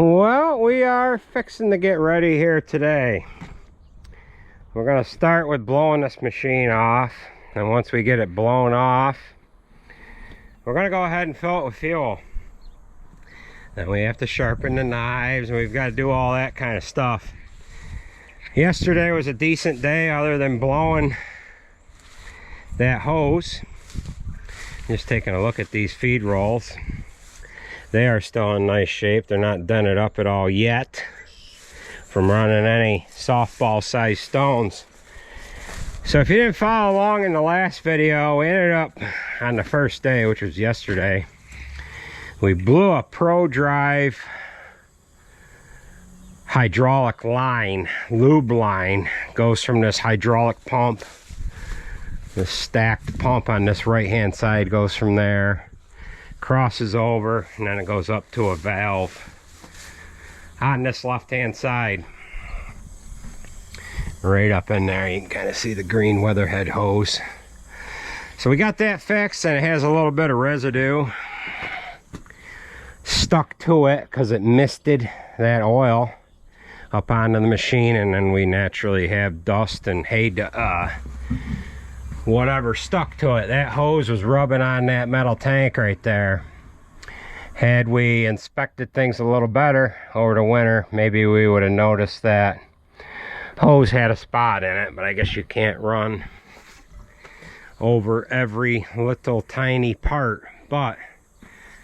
Well, we are fixing to get ready here today. We're going to start with blowing this machine off, and once we get it blown off, we're going to go ahead and fill it with fuel. Then we have to sharpen the knives, and we've got to do all that kind of stuff. Yesterday was a decent day other than blowing that hose. Just taking a look at these feed rolls. They are still in nice shape. They're not dented up at all yet from running any softball sized stones. So if you didn't follow along in the last video, we ended up on the first day, which was yesterday, we blew a Pro Drive hydraulic line, lube line. Goes from this hydraulic pump, this stacked pump on this right hand side goes from there, crosses over, and then it goes up to a valve on this left hand side. Right up in there you can kind of see the green weatherhead hose. So we got that fixed, and it has a little bit of residue stuck to it because it misted that oil up onto the machine, and then we naturally have dust and hay whatever stuck to it. That hose was rubbing on that metal tank right there. Had we inspected things a little better over the winter, maybe we would have noticed that hose had a spot in it, but I guess you can't run over every little tiny part. But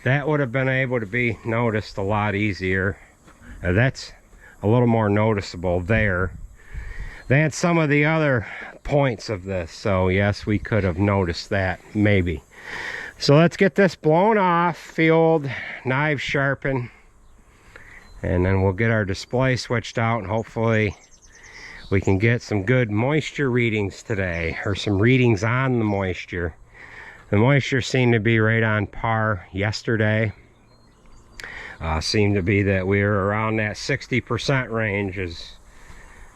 that would have been able to be noticed a lot easier. That's a little more noticeable there than some of the other points of this. So yes, we could have noticed that maybe. So let's get this blown off, fueled, knives sharpened, and then we'll get our display switched out, and hopefully we can get some good moisture readings today, or some readings on the moisture. The moisture seemed to be right on par yesterday. Seemed to be that we were around that 60% range,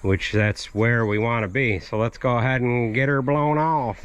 which that's where we want to be. So let's go ahead and get her blown off.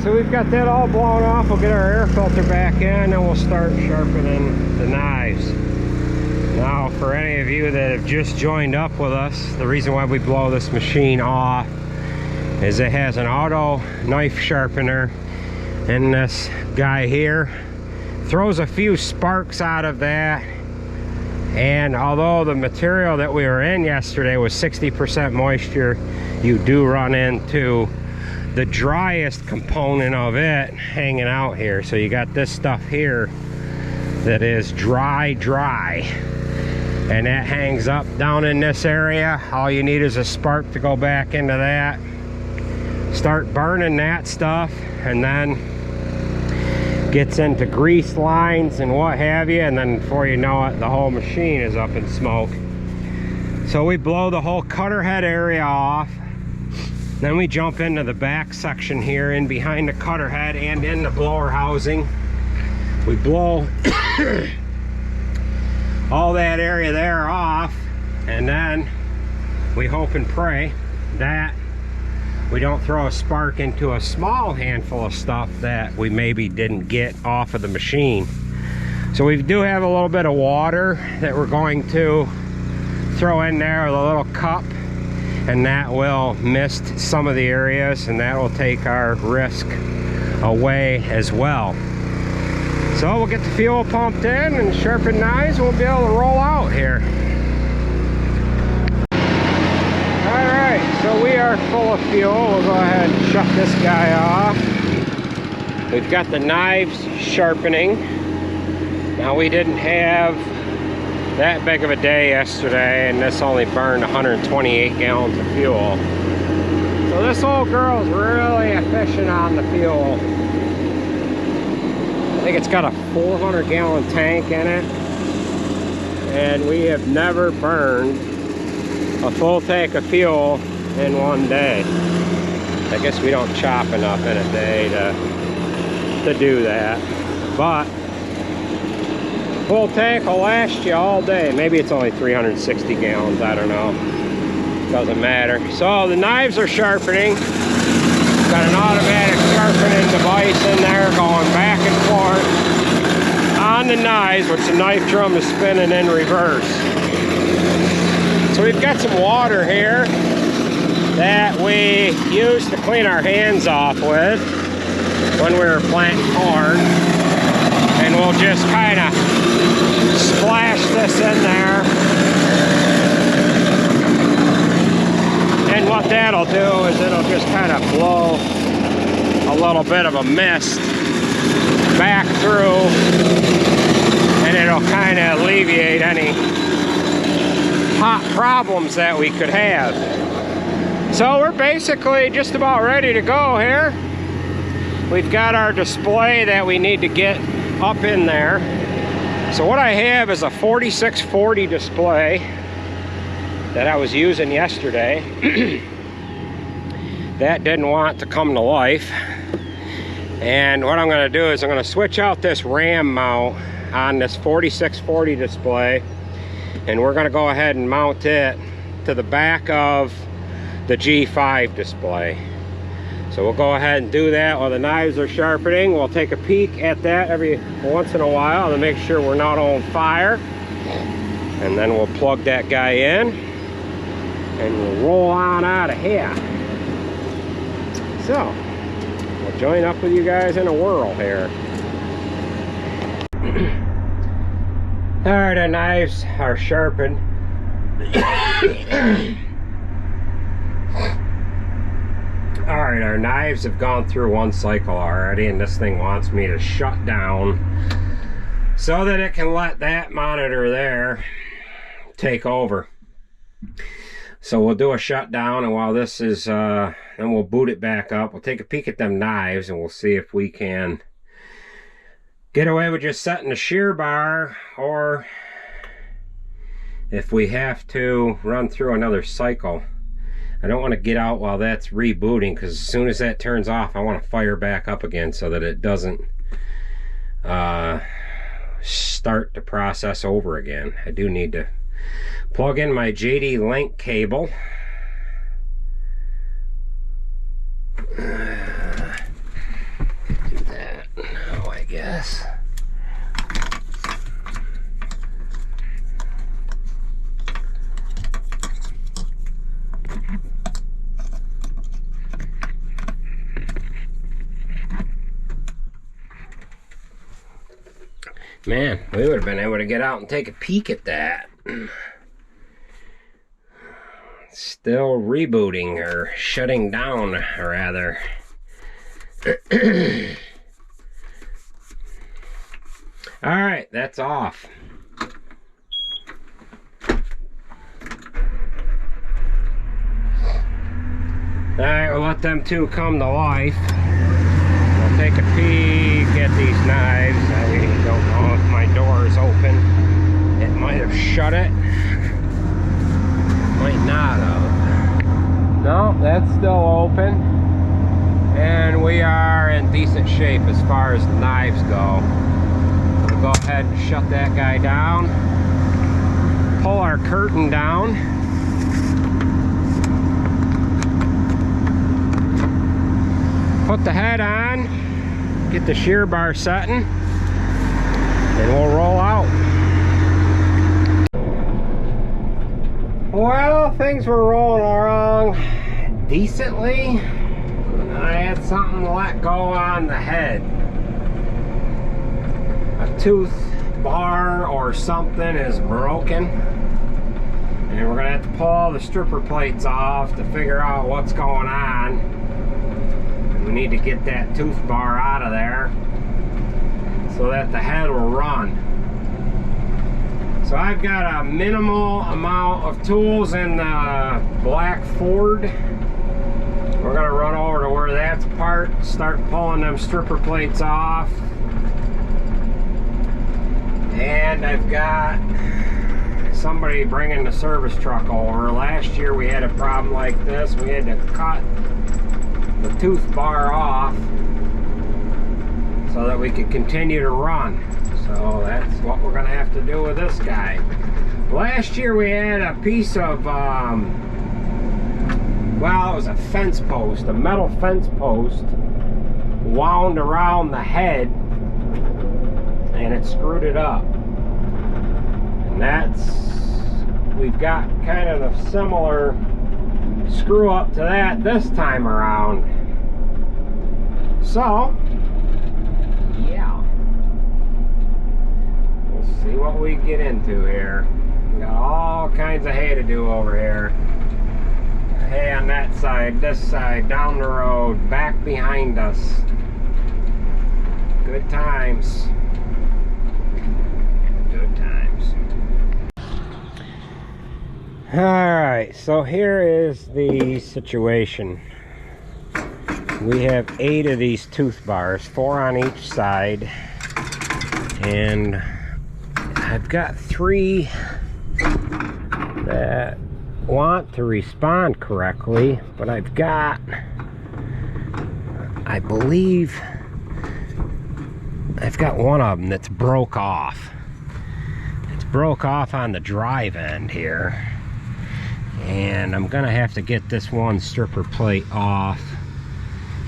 so we've got that all blown off. We'll get our air filter back in and we'll start sharpening the knives. Now, for any of you that have just joined up with us, the reason why we blow this machine off is it has an auto knife sharpener, and this guy here throws a few sparks out of that. And although the material that we were in yesterday was 60% moisture, you do run into the driest component of it hanging out here. So you got this stuff here that is dry, and that hangs up down in this area. All you need is a spark to go back into that, start burning that stuff, and then gets into grease lines and what have you, and then before you know it, the whole machine is up in smoke. So we blow the whole cutter head area off, then we jump into the back section here in behind the cutter head and in the blower housing. We blow all that area there off, and then we hope and pray that we don't throw a spark into a small handful of stuff that we maybe didn't get off of the machine. So we do have a little bit of water that we're going to throw in there with a little cup, and that will mist some of the areas, and that will take our risk away as well. So we'll get the fuel pumped in and sharpen knives, we'll be able to roll out here. Alright, so we are full of fuel. We'll go ahead and shut this guy off. We've got the knives sharpening. Now, we didn't have that big of a day yesterday, and this only burned 128 gallons of fuel. So this old girl is really efficient on the fuel. I think it's got a 400 gallon tank in it, and we have never burned a full tank of fuel in one day. I guess we don't chop enough in a day to do that, but full tank will last you all day. Maybe it's only 360 gallons, I don't know, doesn't matter. So the knives are sharpening. Got an automatic sharpening device in there going back and forth on the knives, which the knife drum is spinning in reverse. So we've got some water here that we used to clean our hands off with when we were planting corn, and we'll just kind of splash this in there. And what that'll do is it'll just kind of blow a little bit of a mist back through, and it'll kind of alleviate any hot problems that we could have. So we're basically just about ready to go here. We've got our display that we need to get up in there. So what I have is a 4640 display that I was using yesterday. That didn't want to come to life, and what I'm going to do is I'm going to switch out this RAM mount on this 4640 display, and we're going to go ahead and mount it to the back of the G5 display. So we'll go ahead and do that while the knives are sharpening. We'll take a peek at that every once in a while to make sure we're not on fire, and then we'll plug that guy in and we'll roll on out of here. So we'll join up with you guys in a whirl here. Alright, our knives are sharpened. Alright, our knives have gone through one cycle already, and this thing wants me to shut down so that it can let that monitor there take over. So we'll do a shutdown, and while this is, then we'll boot it back up. We'll take a peek at them knives, and we'll see if we can get away with just setting the shear bar, or if we have to run through another cycle. I don't want to get out while that's rebooting, because as soon as that turns off, I want to fire back up again so that it doesn't start the process over again. I do need to plug in my JD Link cable. this. Man, we would have been able to get out and take a peek at that. Still rebooting, or shutting down, rather. Alright, that's off. Alright, we'll let them two come to life. We'll take a peek at these knives. I don't know if my door is open. It might have shut it. Might not have. No, that's still open. And we are in decent shape as far as knives go. We'll go ahead and shut that guy down. Pull our curtain down. Put the head on. Get the shear bar setting. And we'll roll out. Well, things were rolling along decently. I had something to let go on the head. A tooth bar or something is broken. And we're gonna have to pull all the stripper plates off to figure out what's going on. We need to get that tooth bar out of there so that the head will run. So I've got a minimal amount of tools in the black Ford. We're gonna run over to where that's parked, start pulling them stripper plates off. And I've got somebody bringing the service truck over. Last year we had a problem like this. We had to cut the tooth bar off so that we could continue to run. So that's what we're gonna have to do with this guy. Last year we had a piece of well, it was a fence post, a metal fence post wound around the head, and it screwed it up. And we've got kind of a similar screw up to that this time around. So yeah, we'll see what we get into here. We got all kinds of hay to do over here. Hay on that side, this side, down the road, back behind us. Good times. Good times. Alright, so here is the situation. We have 8 of these tooth bars, 4 on each side, and I've got 3 that want to respond correctly, but I've got, I believe, I've got one of them that's broke off. It's broke off on the drive end here, and I'm gonna have to get this one stripper plate off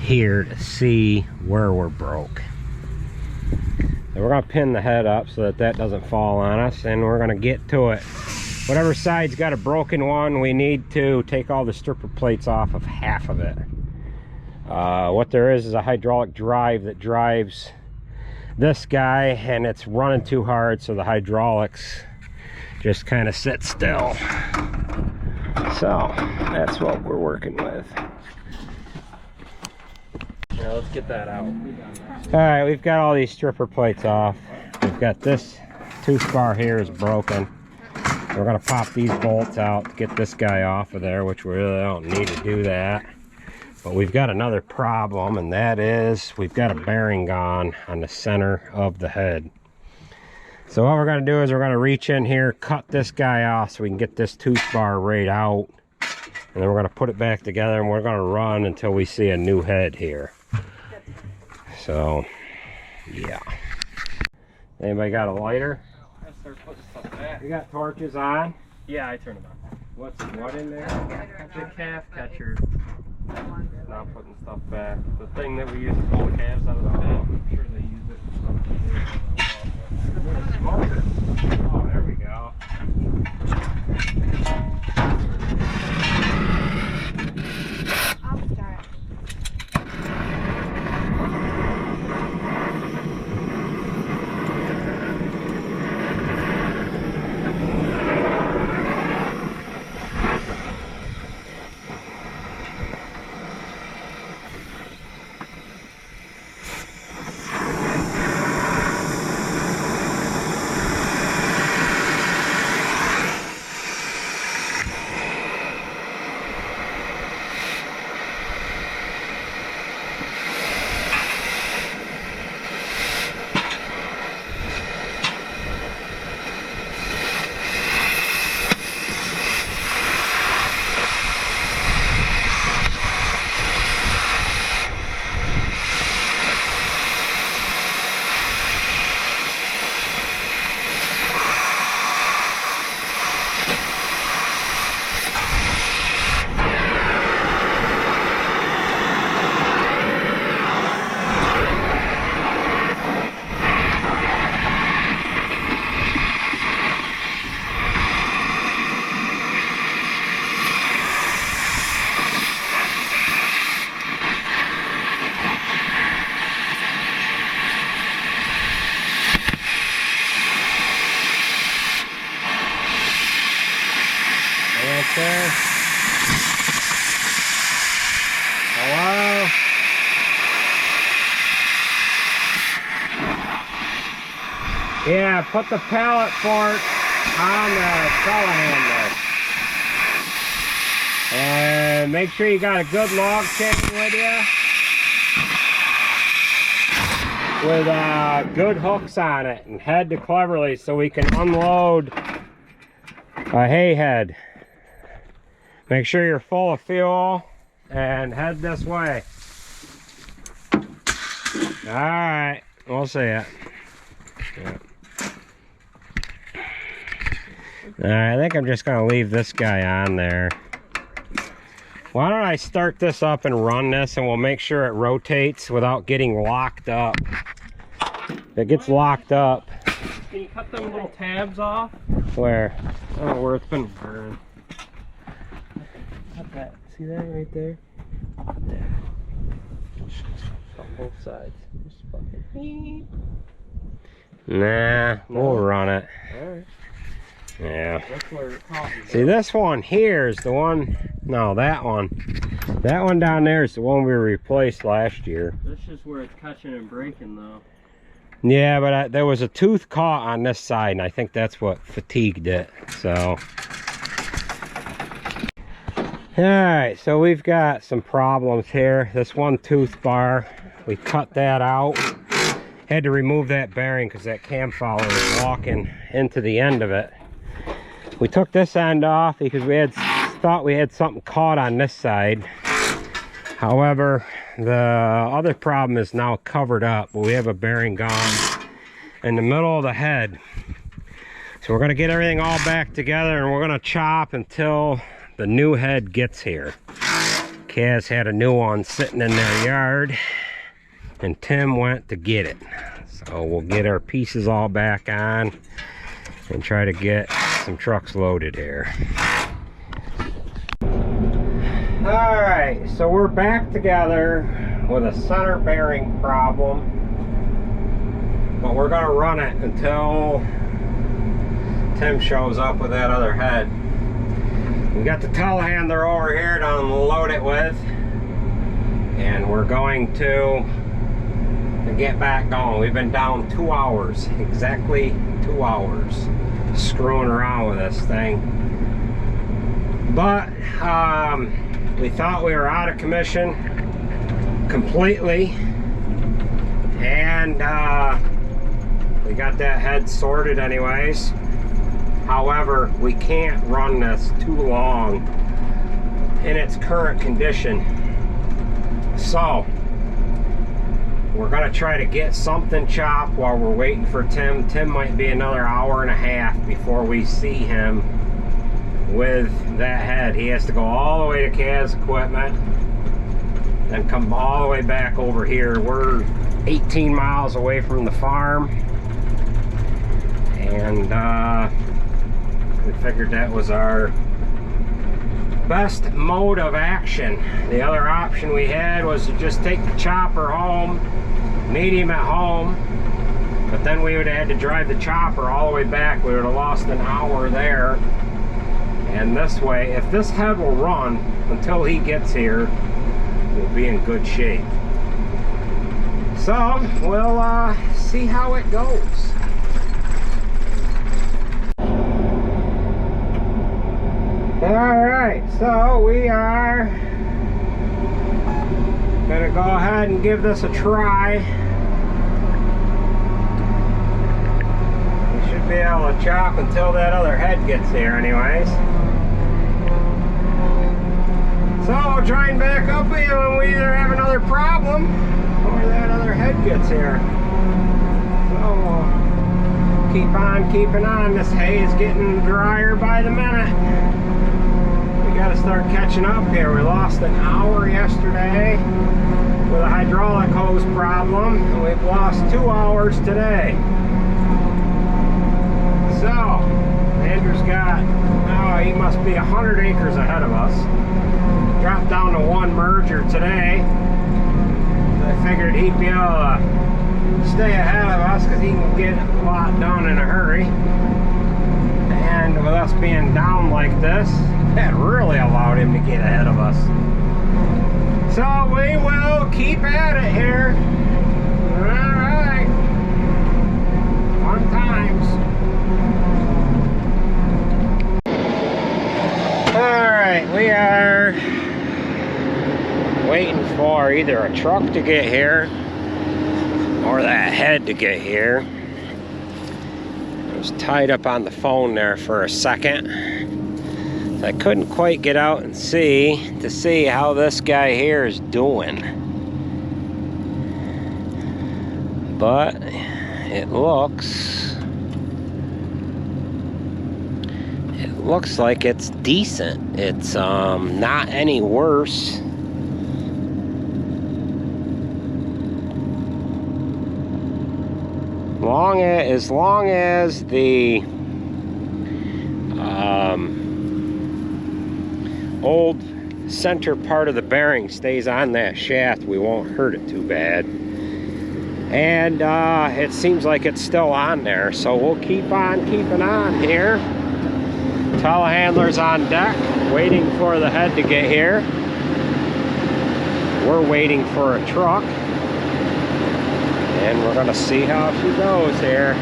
here to see where we're broke. And we're gonna pin the head up so that that doesn't fall on us, and we're gonna get to it. Whatever side's got a broken one, we need to take all the stripper plates off of half of it. What there is a hydraulic drive that drives this guy, and it's running too hard, so the hydraulics just kind of sit still. So that's what we're working with. Now let's get that out. Alright, we've got all these stripper plates off. We've got this tooth bar here is broken. We're going to pop these bolts out to get this guy off of there, which we really don't need to do that. But we've got another problem, and that is we've got a bearing gone on the center of the head. So what we're going to do is we're going to reach in here, cut this guy off so we can get this tooth bar right out. And then we're going to put it back together, and we're going to run until we see a new head here. So, yeah. Anybody got a lighter? You got torches on? Yeah, I turned them on. What's what in there? The calf catcher. Now putting stuff back. The thing that we use to pull the calves out of the pen. I'm sure they use it for something. there. Hello? Yeah, put the pallet fork on the telehandler. And make sure you got a good log chain with you. With good hooks on it, and head to cleverly so we can unload a hay head. Make sure you're full of fuel and head this way. Alright, we'll see it. Yeah. Alright, I think I'm just going to leave this guy on there. Why don't I start this up and run this, and we'll make sure it rotates without getting locked up. If it gets locked up. Can you cut them little tabs off? Where? Oh, where it's been burned. Cut that. See that right there? There. On both sides. Just fucking. Nah, we'll run it. Alright. Yeah. That's where it caught me. See, this one here is the one. No, that one. That one down there is the one we replaced last year. This is where it's catching and breaking, though. Yeah, but there was a tooth caught on this side, and I think that's what fatigued it. So. Alright, so we've got some problems here. This one tooth bar, we cut that out. Had to remove that bearing because that cam follower was walking into the end of it. We took this end off because we thought we had something caught on this side. However, the other problem is now covered up. We have a bearing gone in the middle of the head. So we're going to get everything all back together, and we're going to chop until the new head gets here. Kaz had a new one sitting in their yard, and Tim went to get it. So we'll get our pieces all back on and try to get some trucks loaded here. Alright, so we're back together with a center bearing problem, but we're going to run it until Tim shows up with that other head. We got the telehandler over here to unload it with, and we're going to get back going. We've been down 2 hours, exactly 2 hours, screwing around with this thing. But we thought we were out of commission completely, and we got that head sorted anyways. However, we can't run this too long in its current condition. So we're going to try to get something chopped while we're waiting for Tim. Tim might be another hour and a half before we see him with that head. He has to go all the way to Kaz Equipment, then come all the way back over here. We're 18 miles away from the farm, and we figured that was our best mode of action. The other option we had was to just take the chopper home, meet him at home, but then we would have had to drive the chopper all the way back. We would have lost an hour there. And this way, if this head will run until he gets here, we'll be in good shape. So we'll see how it goes. Alright, so we are gonna go ahead and give this a try. We should be able to chop until that other head gets here anyways. So we'll try and back up with you when we either have another problem or that other head gets here. So we'll keep on keeping on. This hay is getting drier by the minute. We got to start catching up here. We lost an hour yesterday with a hydraulic hose problem, and we've lost 2 hours today. So Andrew's got, oh, he must be 100 acres ahead of us. Dropped down to one merger today. I figured he'd be able to stay ahead of us because he can get a lot done in a hurry. And with us being down like this, That really allowed him to get ahead of us. So we will keep at it here. Alright. Fun times. Alright, we are waiting for either a truck to get here or that head to get here. I was tied up on the phone there for a second. I couldn't quite get out and see how this guy here is doing. But it looks like it's decent. It's not any worse. As long as the old center part of the bearing stays on that shaft, we won't hurt it too bad. And it seems like it's still on there, so we'll keep on keeping on here. Telehandler's on deck, waiting for the head to get here. We're waiting for a truck, and we're gonna see how she goes here.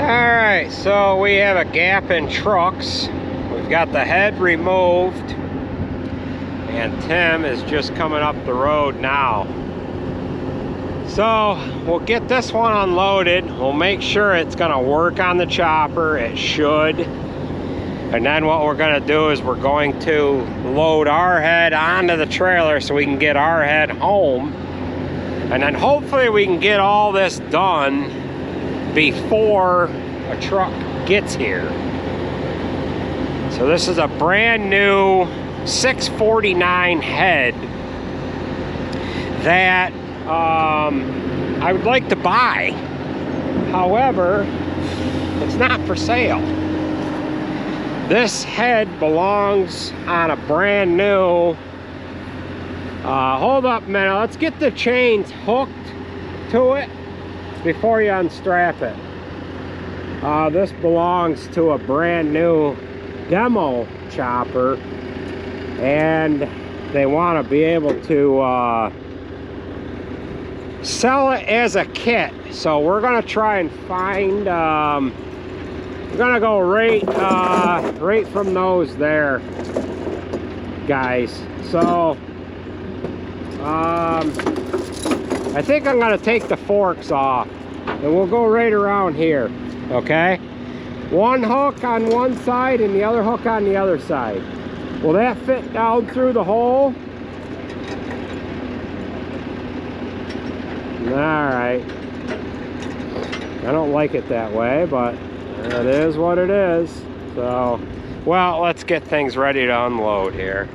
Alright, so we have a gap in trucks. We've got the head removed, and Tim is just coming up the road now. So we'll get this one unloaded. We'll make sure it's gonna work on the chopper. It should. And then what we're gonna do is we're going to load our head onto the trailer so we can get our head home. And then hopefully we can get all this done before a truck gets here. So this is a brand new 649 head that I would like to buy. However, it's not for sale. This head belongs on a brand new, hold up a minute, let's get the chains hooked to it before you unstrap it. This belongs to a brand new demo chopper, and they want to be able to sell it as a kit. So we're gonna try and find, we're gonna go right from those there, guys. So I think I'm gonna take the forks off, and we'll go right around here. Okay, one hook on one side and the other hook on the other side. Will that fit down through the hole? Alright. I don't like it that way, but it is what it is. So, well, let's get things ready to unload here.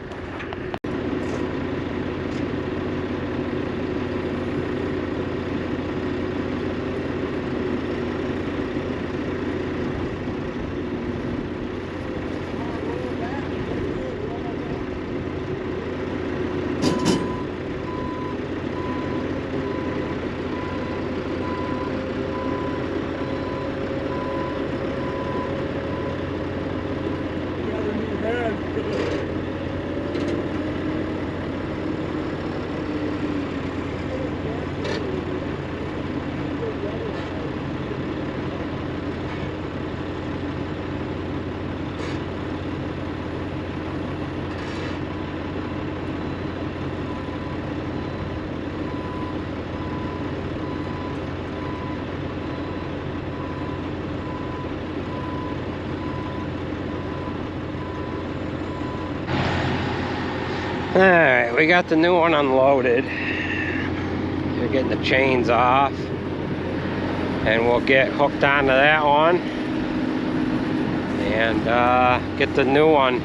Alright, we got the new one unloaded. We're getting the chains off, and we'll get hooked onto that one and get the new one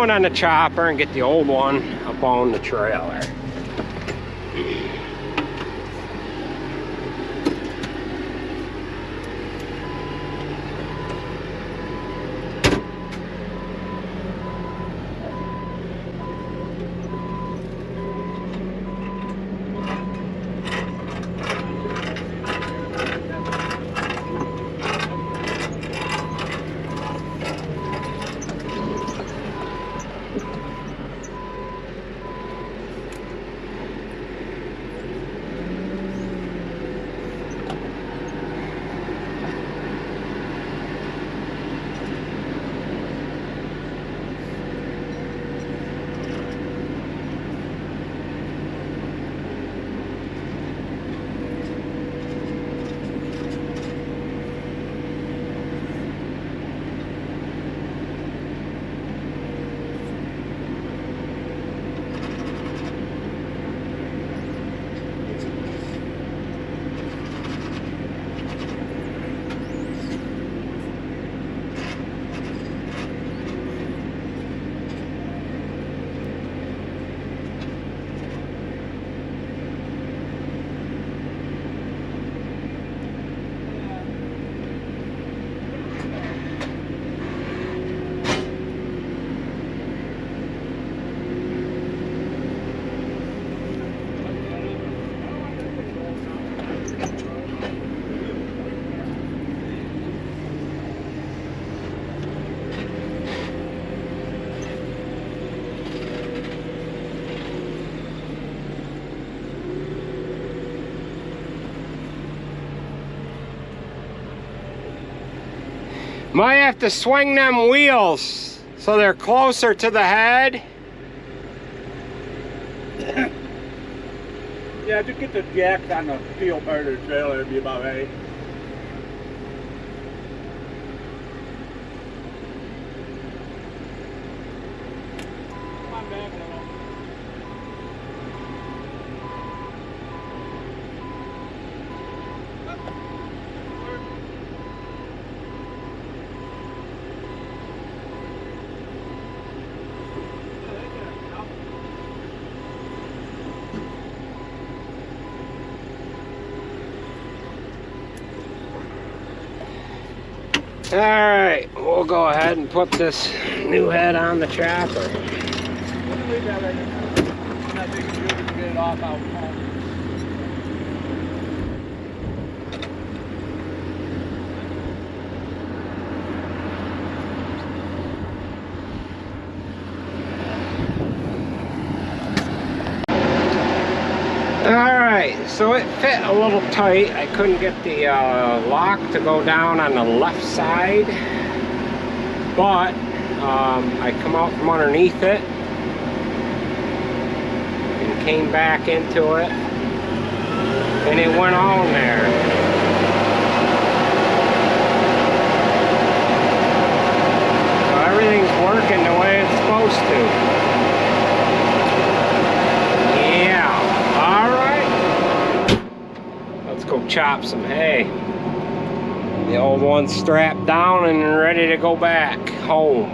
on the chopper and get the old one up on the trailer. Might have to swing them wheels so they're closer to the head. Yeah, just get the jacks on the steel part of the trailer, it'd be about right. Come on back a little. All right, we'll go ahead and put this new head on the chopper. We can leave that right now. I'm not taking sure we can get it off out home. Alright, so it fit a little tight. I couldn't get the lock to go down on the left side, but I come out from underneath it and came back into it, and it went on there. So everything's working the way it's supposed to. Go chop some hay. The old one's strapped down and ready to go back home.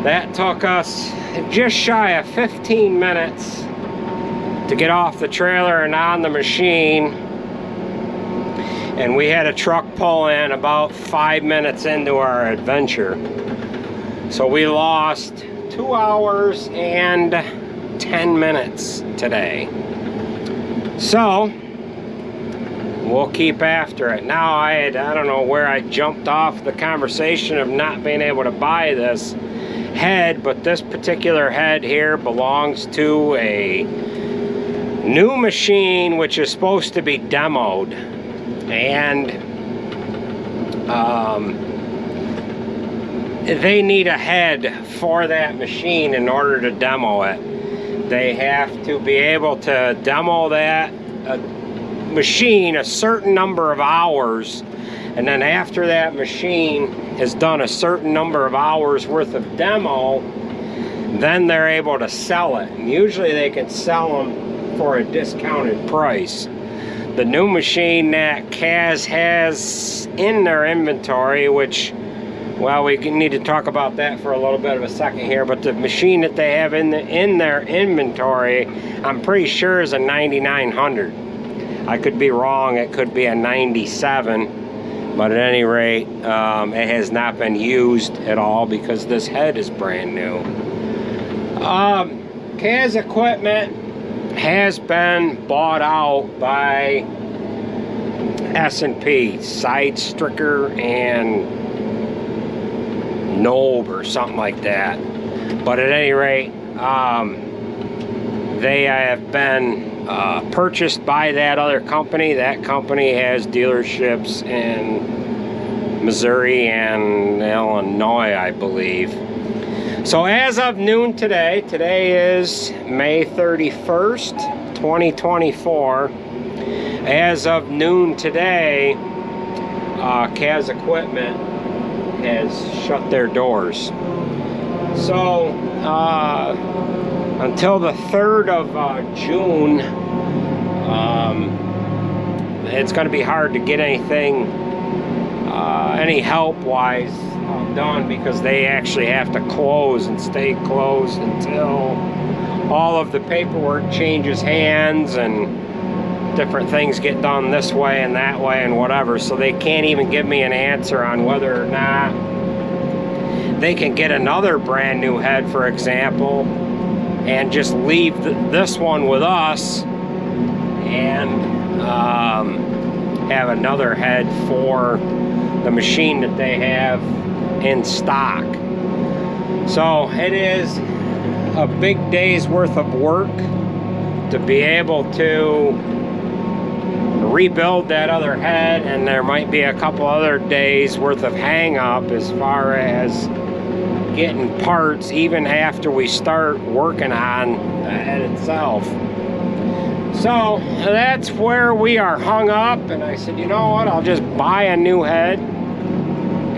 That took us just shy of 15 minutes to get off the trailer and on the machine, and we had a truck pull in about 5 minutes into our adventure. So we lost 2 hours and 10 minutes today. So we'll keep after it. Now I don't know where I jumped off the conversation of not being able to buy this head, but this particular head here belongs to a new machine which is supposed to be demoed, and they need a head for that machine in order to demo it. They have to be able to demo that machine a certain number of hours, and then after that machine has done a certain number of hours worth of demo, then they're able to sell it, and usually they can sell them for a discounted price. The new machine that Kaz has in their inventory, which, well, we need to talk about that for a little bit of a second here, but the machine that they have in their inventory, I'm pretty sure is a 9900. I could be wrong, it could be a 97, but at any rate, it has not been used at all because this head is brand new. Kaz equipment has been bought out by S&P, Side Stricker and Nobe or something like that. But at any rate, they have been purchased by that other company. That company has dealerships in Missouri and Illinois, I believe. So as of noon today is May 31st, 2024. As of noon today, Kaz Equipment has shut their doors. So until the 3rd of June, it's going to be hard to get anything, any help-wise done, because they actually have to close and stay closed until all of the paperwork changes hands and different things get done this way and that way and whatever. So they can't even give me an answer on whether or not they can get another brand new head, for example, and just leave this one with us and have another head for the machine that they have in stock. So it is a big day's worth of work to be able to rebuild that other head, and there might be a couple other days worth of hang up as far as getting parts even after we start working on the head itself. So that's where we are hung up, and I said, you know what, I'll just buy a new head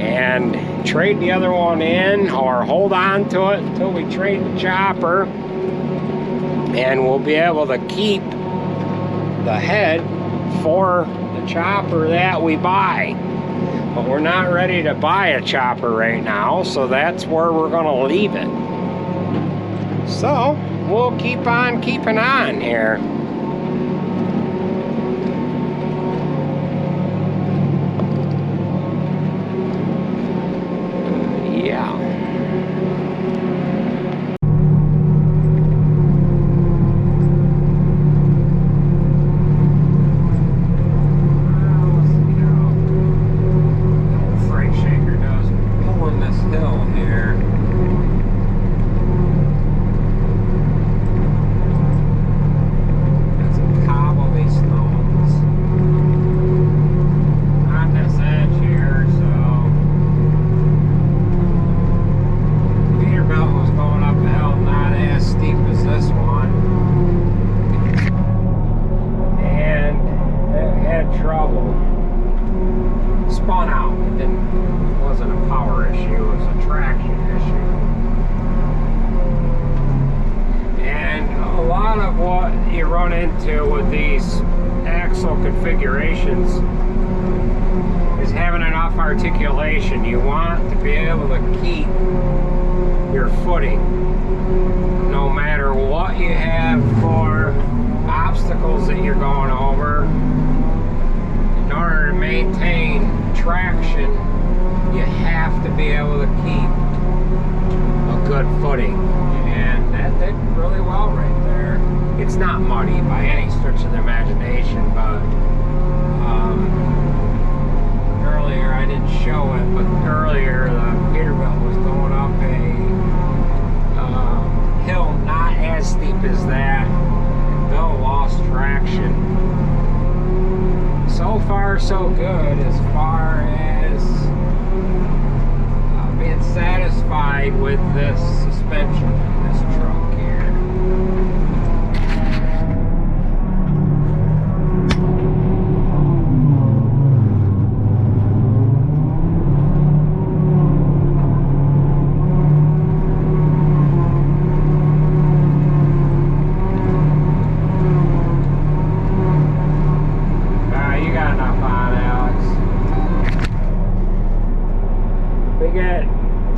and trade the other one in, or hold on to it until we trade the chopper, and we'll be able to keep the head for the chopper that we buy. But we're not ready to buy a chopper right now, so that's where we're gonna leave it. So we'll keep on keeping on here. Spun out. It wasn't a power issue, it was a traction issue. And a lot of what you run into with these axle configurations is having enough articulation. You want to be able to keep your footing no matter what you have for obstacles that you're going over. In order to maintain traction, you have to be able to keep a good footing, and that did really well right there. It's not muddy by any stretch of the imagination, but earlier I didn't show it, but earlier the Peterbilt was going up a hill not as steep as that, and Bill lost traction. So far so good as far as being satisfied with this suspension in this truck here.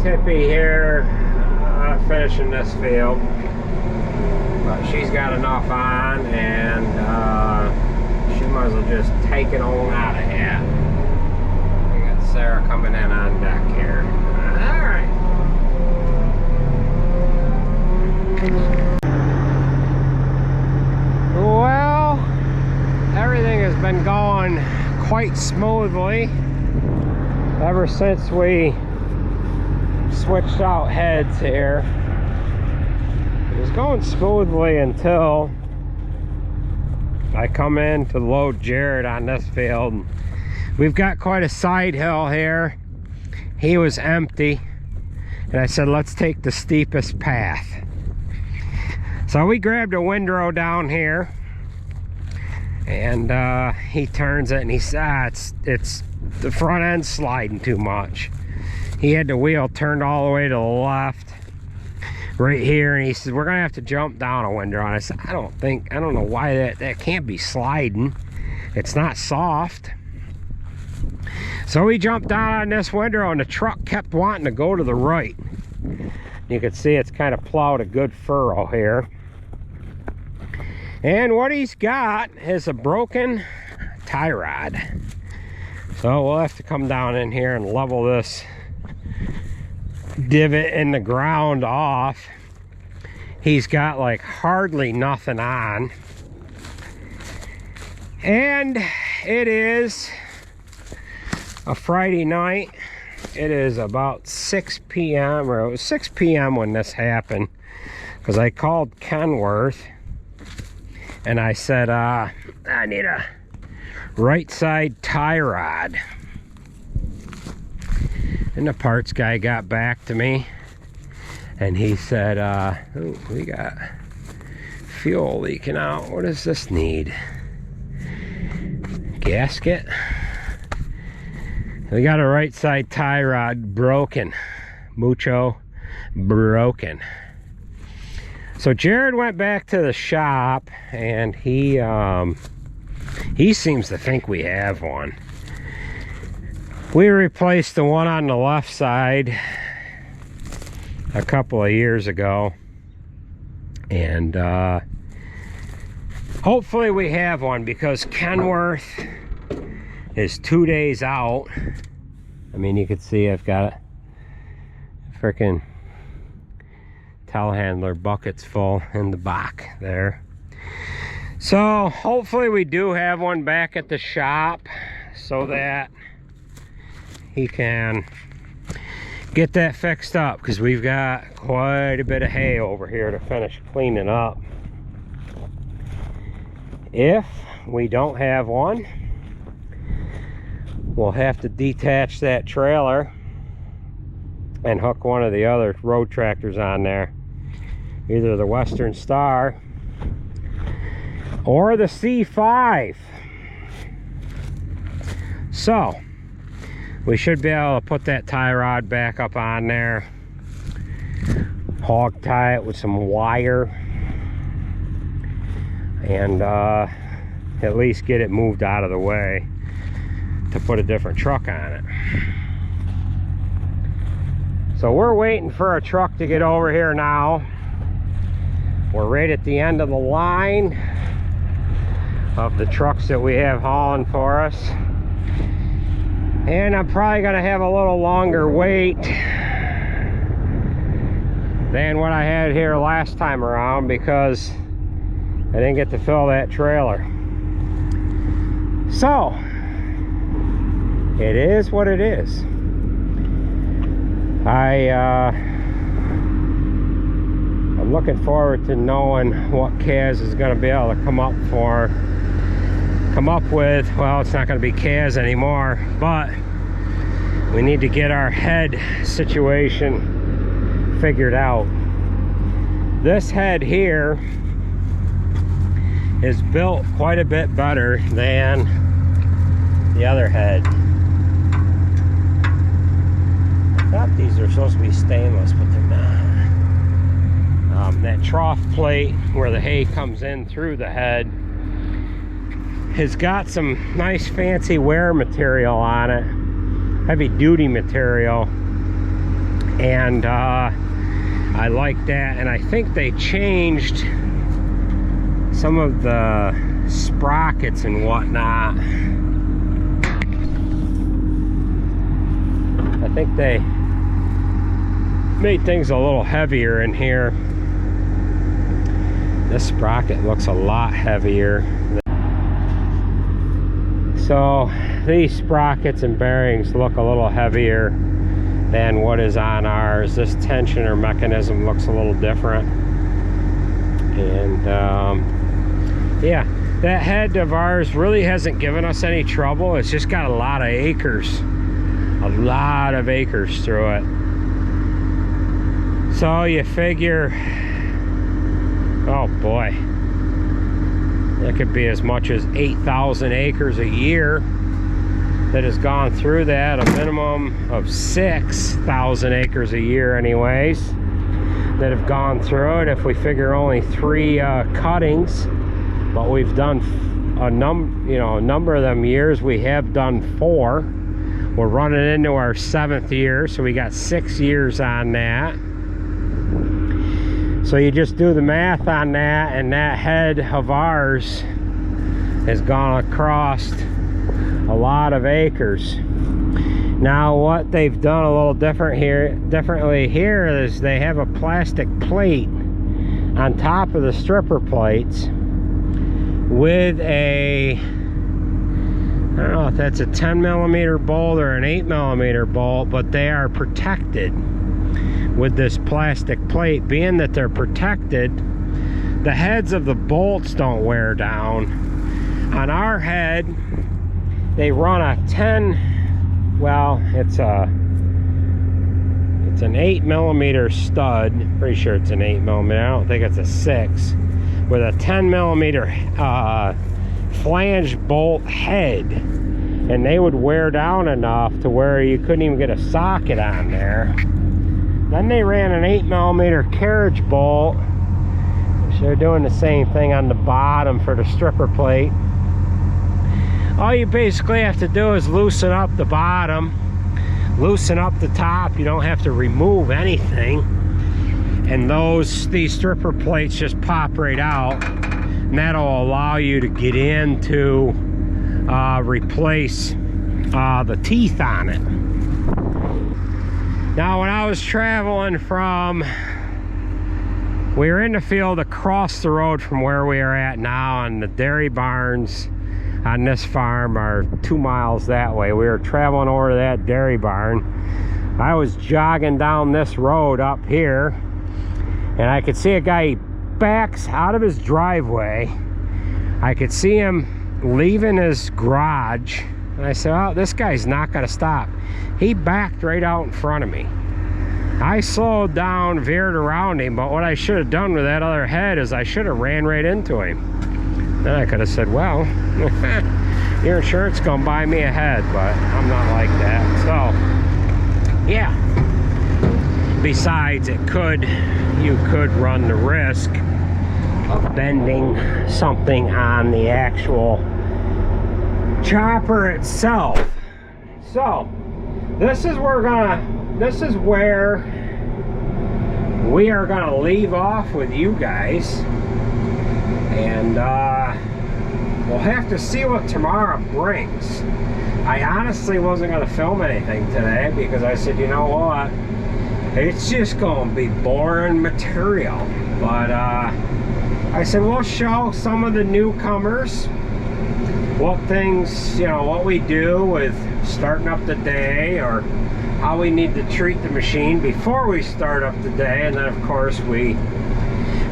Tippy here finishing this field, but she's got enough on, and she might as well just take it on out of here. We got Sarah coming in on deck here. Alright. Well, everything has been going quite smoothly ever since we switched out heads here. It was going smoothly until I come in to load Jared on this field. We've got quite a side hill here. He was empty, and I said, let's take the steepest path. So we grabbed a windrow down here, and he turns it, and he says, it's the front end sliding too much. He had the wheel turned all the way to the left right here, and he says, we're gonna have to jump down a windrow. And I said, I don't know why that can't be sliding. It's not soft. So we jumped down on this windrow, and the truck kept wanting to go to the right. You can see it's kind of plowed a good furrow here. And what he's got is a broken tie rod. So we'll have to come down in here and level this divot in the ground off. He's got like hardly nothing on, and it is a Friday night. It is about 6 p.m. or it was 6 p.m. when this happened, because I called Kenworth and I said, I need a right side tie rod. And the parts guy got back to me and he said, oh, we got fuel leaking out. What does this need? Gasket? We got a right side tie rod broken. Mucho broken. So Jared went back to the shop and he seems to think we have one. We replaced the one on the left side a couple of years ago, and hopefully we have one, because Kenworth is 2 days out. I mean, you can see I've got a freaking telehandler buckets full in the back there. So hopefully we do have one back at the shop so that he can get that fixed up, because we've got quite a bit of hay over here to finish cleaning up. If we don't have one, we'll have to detach that trailer and hook one of the other road tractors on there, either the Western Star or the C5. So we should be able to put that tie rod back up on there, hog tie it with some wire, and at least get it moved out of the way to put a different truck on it. So we're waiting for a truck to get over here now. We're right at the end of the line of the trucks that we have hauling for us. And I'm probably gonna have a little longer wait than what I had here last time around, because I didn't get to fill that trailer. So it is what it is. I'm looking forward to knowing what Kaz is going to be able to come up with. Well, it's not going to be Kaz anymore, but we need to get our head situation figured out. This head here is built quite a bit better than the other head. I thought these are supposed to be stainless, but they're not. That trough plate where the hay comes in through the head has got some nice fancy wear material on it, heavy duty material, and I like that. And I think they changed some of the sprockets and whatnot. I think they made things a little heavier in here. This sprocket looks a lot heavier. So these sprockets and bearings look a little heavier than what is on ours. This tensioner mechanism looks a little different. And yeah, that head of ours really hasn't given us any trouble. It's just got a lot of acres. A lot of acres through it. So you figure, oh boy, it could be as much as 8,000 acres a year that has gone through that, a minimum of 6,000 acres a year anyways, that have gone through it. If we figure only 3 cuttings, but we've done a number of them years, we have done 4. We're running into our 7th year, so we got 6 years on that. So you just do the math on that, and that head of ours has gone across a lot of acres. Now what they've done a little differently here is they have a plastic plate on top of the stripper plates with a, I don't know if that's a 10mm bolt or an 8mm bolt, but they are protected with this plastic plate. Being that they're protected, the heads of the bolts don't wear down. On our head, they run a 10, well, it's an 8mm stud. Pretty sure it's an 8mm. I don't think it's a 6, with a 10mm flange bolt head, and they would wear down enough to where you couldn't even get a socket on there. Then they ran an 8mm carriage bolt, which they're doing the same thing on the bottom for the stripper plate. All you basically have to do is loosen up the bottom, loosen up the top. You don't have to remove anything, and these stripper plates just pop right out, and that'll allow you to get in to replace the teeth on it. Now, when I was traveling from, we were in the field across the road from where we are at now, and the dairy barns on this farm are 2 miles that way. We were traveling over to that dairy barn. I was jogging down this road up here, and I could see a guy, he backs out of his driveway. I could see him leaving his garage, and I said, oh, this guy's not gonna stop. He backed right out in front of me. I slowed down, veered around him, but what I should have done with that other head is I should have ran right into him. Then I could have said, well, your insurance gonna buy me a head, but I'm not like that. So, yeah. Besides, you could run the risk of bending something on the actual chopper itself. So, this is where we are gonna leave off with you guys, and we'll have to see what tomorrow brings. I honestly wasn't gonna film anything today because I said, you know what, it's just gonna be boring material. But I said we'll show some of the newcomers what things, you know, what we do with starting up the day, or how we need to treat the machine before we start up the day. And then of course we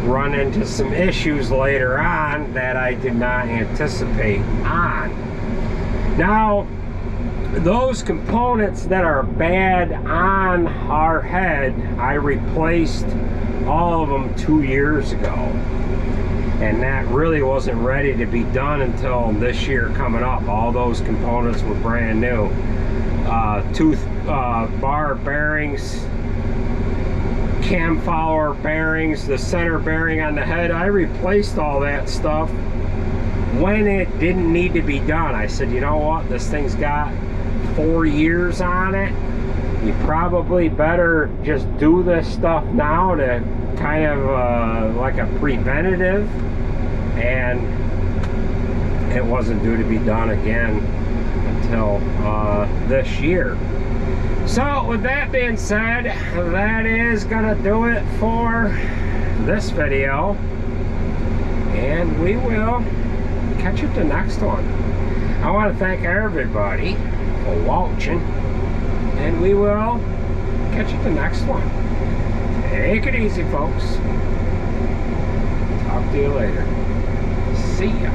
run into some issues later on that I did not anticipate on. Now, those components that are bad on our head, I replaced all of them 2 years ago, and that really wasn't ready to be done until this year coming up. All those components were brand new. Tooth bar bearings, cam follower bearings, the center bearing on the head, I replaced all that stuff when it didn't need to be done. I said, you know what, this thing's got 4 years on it. You probably better just do this stuff now to kind of like a preventative, and it wasn't due to be done again until this year. So with that being said, that is gonna do it for this video, and we will catch you at the next one. I want to thank everybody for watching, and we will catch you at the next one. Take it easy, folks. Talk to you later. See ya.